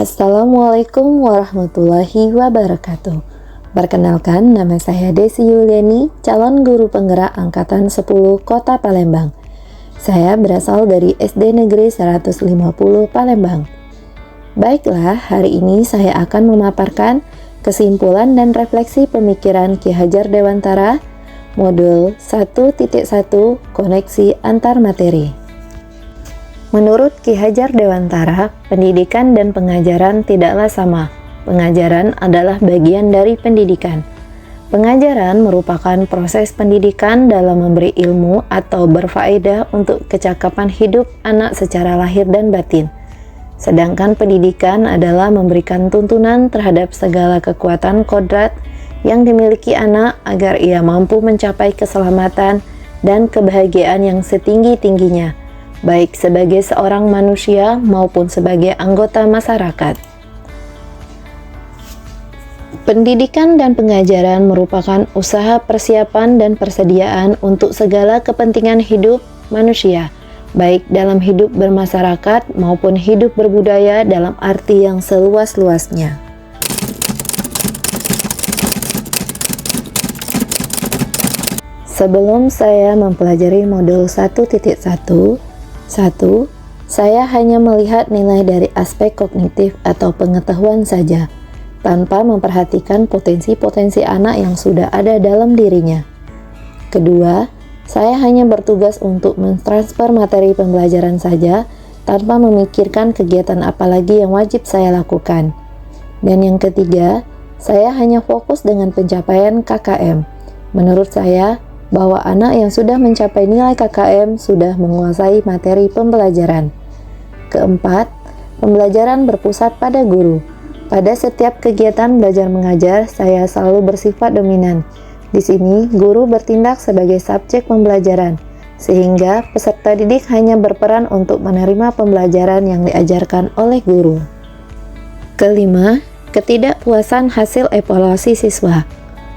Assalamualaikum warahmatullahi wabarakatuh. Perkenalkan, nama saya Desi Yuliani, calon guru penggerak Angkatan 10 Kota Palembang. Saya berasal dari SD Negeri 150 Palembang. Baiklah, hari ini saya akan memaparkan kesimpulan dan refleksi pemikiran Ki Hajar Dewantara, modul 1.1 Koneksi Antar Materi. Menurut Ki Hajar Dewantara, pendidikan dan pengajaran tidaklah sama. Pengajaran adalah bagian dari pendidikan. Pengajaran merupakan proses pendidikan dalam memberi ilmu atau berfaedah untuk kecakapan hidup anak secara lahir dan batin. Sedangkan pendidikan adalah memberikan tuntunan terhadap segala kekuatan kodrat yang dimiliki anak agar ia mampu mencapai keselamatan dan kebahagiaan yang setinggi-tingginya, baik sebagai seorang manusia maupun sebagai anggota masyarakat. Pendidikan dan pengajaran merupakan usaha persiapan dan persediaan untuk segala kepentingan hidup manusia, baik dalam hidup bermasyarakat maupun hidup berbudaya dalam arti yang seluas-luasnya. Sebelum saya mempelajari modul 1.1, saya hanya melihat nilai dari aspek kognitif atau pengetahuan saja, tanpa memperhatikan potensi-potensi anak yang sudah ada dalam dirinya. Kedua, saya hanya bertugas untuk mentransfer materi pembelajaran saja, tanpa memikirkan kegiatan apa lagi yang wajib saya lakukan. Dan yang ketiga, saya hanya fokus dengan pencapaian KKM. Menurut saya, bahwa anak yang sudah mencapai nilai KKM sudah menguasai materi pembelajaran. Keempat, pembelajaran berpusat pada guru. Pada setiap kegiatan belajar mengajar, saya selalu bersifat dominan. Di sini, guru bertindak sebagai subjek pembelajaran, sehingga peserta didik hanya berperan untuk menerima pembelajaran yang diajarkan oleh guru. Kelima, ketidakpuasan hasil evaluasi siswa.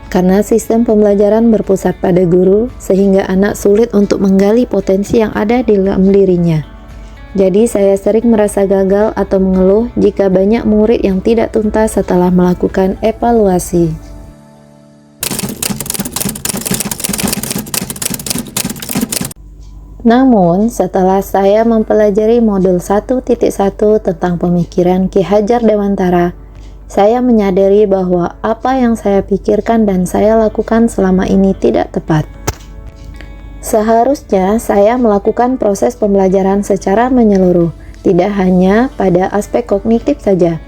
Karena sistem pembelajaran berpusat pada guru, sehingga anak sulit untuk menggali potensi yang ada di dalam dirinya. Jadi saya sering merasa gagal atau mengeluh jika banyak murid yang tidak tuntas setelah melakukan evaluasi. Namun, setelah saya mempelajari modul 1.1 tentang pemikiran Ki Hajar Dewantara, saya menyadari bahwa apa yang saya pikirkan dan saya lakukan selama ini tidak tepat. Seharusnya saya melakukan proses pembelajaran secara menyeluruh, tidak hanya pada aspek kognitif saja,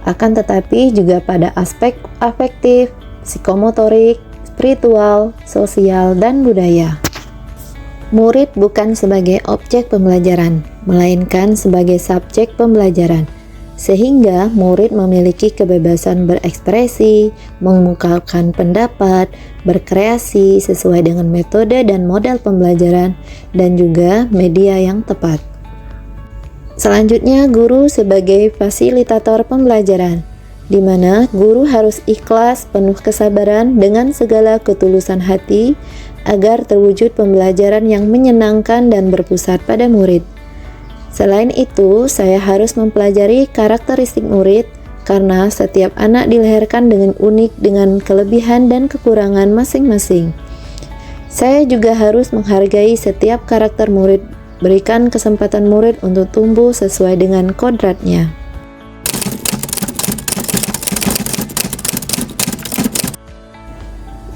akan tetapi juga pada aspek afektif, psikomotorik, spiritual, sosial, dan budaya. Murid bukan sebagai objek pembelajaran, melainkan sebagai subjek pembelajaran. Sehingga murid memiliki kebebasan berekspresi, mengungkapkan pendapat, berkreasi sesuai dengan metode dan model pembelajaran, dan juga media yang tepat. Selanjutnya, guru sebagai fasilitator pembelajaran, di mana guru harus ikhlas, penuh kesabaran dengan segala ketulusan hati, agar terwujud pembelajaran yang menyenangkan dan berpusat pada murid. Selain itu, saya harus mempelajari karakteristik murid karena setiap anak dilahirkan dengan unik dengan kelebihan dan kekurangan masing-masing. Saya juga harus menghargai setiap karakter murid, berikan kesempatan murid untuk tumbuh sesuai dengan kodratnya.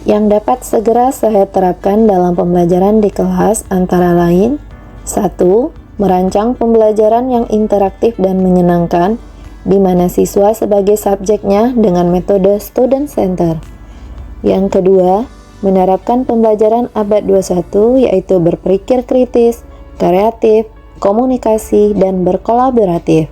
Yang dapat segera saya terapkan dalam pembelajaran di kelas antara lain: 1. Merancang pembelajaran yang interaktif dan menyenangkan, di mana siswa sebagai subjeknya dengan metode student center. Yang kedua, menerapkan pembelajaran abad 21, yaitu berpikir kritis, kreatif, komunikasi, dan berkolaboratif.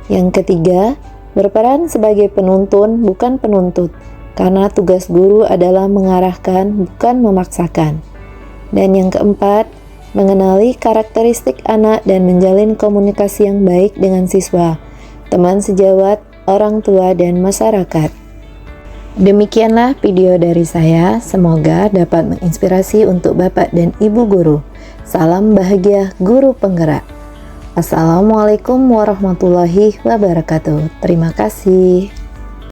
Yang ketiga, berperan sebagai penuntun bukan penuntut, karena tugas guru adalah mengarahkan bukan memaksakan. Dan yang keempat, mengenali karakteristik anak dan menjalin komunikasi yang baik dengan siswa, teman sejawat, orang tua, dan masyarakat. Demikianlah video dari saya, semoga dapat menginspirasi untuk Bapak dan Ibu guru. Salam bahagia guru penggerak. Assalamualaikum warahmatullahi wabarakatuh. Terima kasih.